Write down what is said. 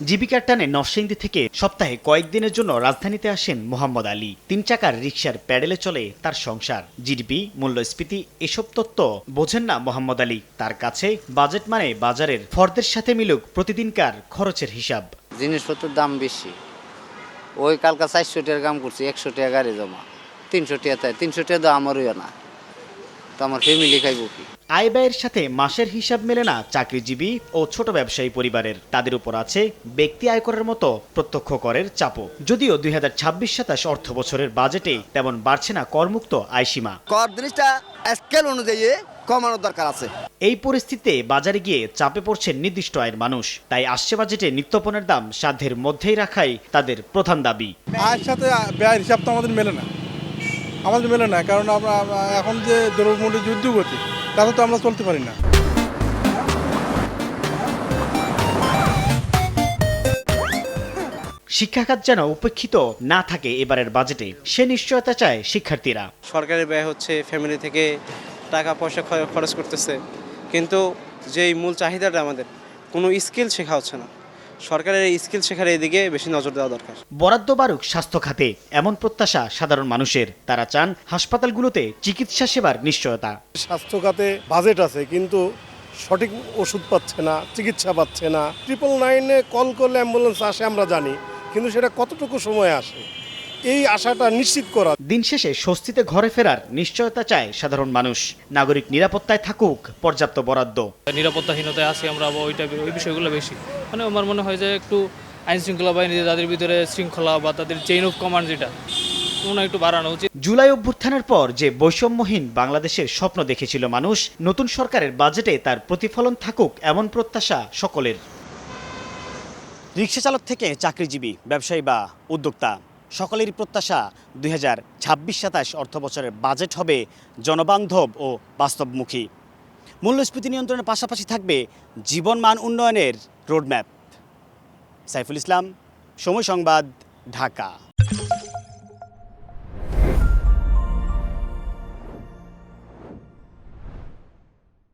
জীবিকার টানে নরসিংদী থেকে সপ্তাহে কয়েকদিনের জন্য রাজধানীতে আসেন মোহাম্মদ আলী। 3 চাকার রিকশার প্যাডেলে চলে তার সংসার। জিডিপি, মূল্যস্ফীতি এসব তত্ত্ব বোঝেন না মোহাম্মদ আলী। তার কাছে বাজেট মানে বাজারের ফর্দের সাথে মিলুক প্রতিদিনকার খরচের হিসাব। জিনিসপত্রের দাম বেশি। ওই কালকা 400 টাকার কাম করছি, 100 টাকা গাড়ি জমা, 300 টাকা তাই 300 টাকা তো আমারও না, তো আমার ফ্যামিলি খাইব কি? আয় ব্যয়ের সাথে মাসের হিসাব মেলে না চাকরিজীবী ও ছোট ব্যবসায়ী পরিবারের। তাদের উপর আছে ব্যক্তি আয়করের মতো প্রত্যক্ষ করের চাপও। যদিও 2026-27 অর্থ বছরের বাজেটে তেমন বাড়ছে না করমুক্ত আয়সীমা। কর জিনিসটা স্কেল অনুযায়ী কমানোর দরকার আছে। এই পরিস্থিতিতে বাজারে গিয়ে চাপে পড়ছেন নির্দিষ্ট আয়ের মানুষ। তাই আসছে বাজেটে নিত্যপণ্যের দাম সাধ্যের মধ্যেই রাখাই তাদের প্রধান দাবি। আয়ের সাথে ব্যয়ের হিসাব তো আমাদের মেলে না, কারণ আমরা এখন যে দ্রব্যমূল্যের যে ঊর্ধ্বগতি, তাতে তো আমরা চলতে পারি না। শিক্ষাখাত যেন উপেক্ষিত না থাকে এবারের বাজেটে, সে নিশ্চয়তা চায় শিক্ষার্থীরা। সরকারের ব্যয় হচ্ছে, ফ্যামিলি থেকে টাকা পয়সা খরচ করতেছে, কিন্তু যেই মূল চাহিদাটা আমাদের কোনো স্কিল শেখা হচ্ছে না। সরকারের এই স্কিল শেখার এদিকে বেশি নজর দেওয়া দরকার। বরাদ্দ বাড়ুক স্বাস্থ্য খাতে, এমন প্রত্যাশা সাধারণ মানুষের। তারা চান হাসপাতালগুলোতে চিকিৎসা সেবার নিশ্চয়তা। স্বাস্থ্য খাতে বাজেট আছে, কিন্তু সঠিক ওষুধ পাচ্ছে না, চিকিৎসা পাচ্ছে না। 999-এ কল করলে অ্যাম্বুলেন্স আসে আমরা জানি, কিন্তু সেটা কতটুকু সময় আসে, এই আশাটা নিশ্চিত করা। দিন শেষে স্বস্তিতে ঘরে ফেরার নিশ্চয়তা চায় সাধারণ মানুষ। নাগরিক নিরাপত্তায় থাকুক পর্যাপ্ত বরাদ্দ। নিরাপত্তাহীনতায় আছি আমরা, ওই বিষয়গুলো বেশি। মানে আমার মনে হয় যে একটু আইন শৃঙ্খলা বাহিনী, তাদের ভিতরে শৃঙ্খলা বা তাদের চেইন অফ কমান্ড যেটা মনে একটু বাড়ানো উচিত। জুলাই অভ্যুত্থানের পর যে বৈষম্যহীন বাংলাদেশের স্বপ্ন দেখেছিল মানুষ, নতুন সরকারের বাজেটে তার প্রতিফলন থাকুক এমন প্রত্যাশা সকলের। রিকশা চালক থেকে চাকরিজীবী, ব্যবসায়ী বা উদ্যোক্তা, সকলেরই প্রত্যাশা 2026-27 অর্থবছরের বাজেট হবে জনবান্ধব ও বাস্তবমুখী। মূল্যস্ফীতি নিয়ন্ত্রণের পাশাপাশি থাকবে জীবনমান উন্নয়নের রোডম্যাপ। সাইফুল ইসলাম, সময় সংবাদ, ঢাকা।